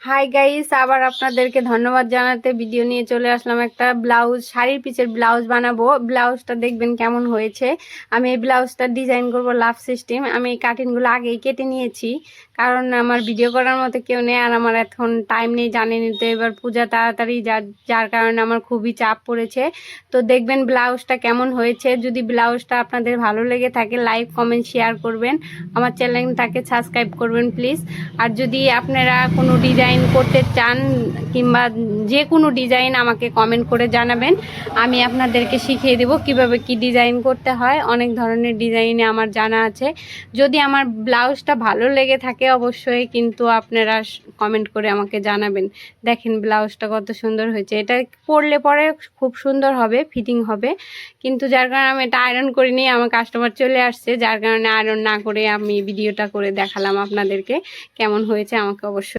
Hi guys, আবার আপনাদেরকে ধন্যবাদ জানাতে ভিডিও নিয়ে চলে আসলাম। একটা ব্লাউজ, শাড়ির পিচের ব্লাউজ বানাবো। ব্লাউজটা দেখবেন কেমন হয়েছে। আমি এই ব্লাউজটা ডিজাইন করব লাভ সিস্টেম। আমি এই কাটিংগুলো আগেই কেটে নিয়েছি, কারণ আমার ভিডিও করার মতো কেউ নেই, আর আমার এখন টাইম নেই, জানেনই তো। এবার পূজা তাড়াতাড়ি, যার কারণে আমার খুবই চাপ পড়েছে। তো দেখবেন ব্লাউজটা কেমন হয়েছে। যদি ব্লাউজটা আপনাদের ভালো লেগে থাকে, লাইক কমেন্ট শেয়ার করবেন, আমার চ্যানেলটাকে সাবস্ক্রাইব করবেন প্লিজ। আর যদি আপনারা কোনো ডিজাইন করতে চান কিংবা যে কোনো ডিজাইন আমাকে কমেন্ট করে জানাবেন, আমি আপনাদেরকে শিখিয়ে দেব কিভাবে কি ডিজাইন করতে হয়। অনেক ধরনের ডিজাইনে আমার জানা আছে। যদি আমার ব্লাউজটা ভালো লেগে থাকে অবশ্যই কিন্তু আপনারা কমেন্ট করে আমাকে জানাবেন। দেখেন ব্লাউজটা কত সুন্দর হয়েছে। এটা পরলে পরে খুব সুন্দর হবে, ফিটিং হবে। কিন্তু যার কারণে আমি এটা আয়রন করিনি, আমার কাস্টমার চলে আসছে, যার কারণে আয়রন না করে আমি ভিডিওটা করে দেখালাম আপনাদেরকে। কেমন হয়েছে আমাকে অবশ্যই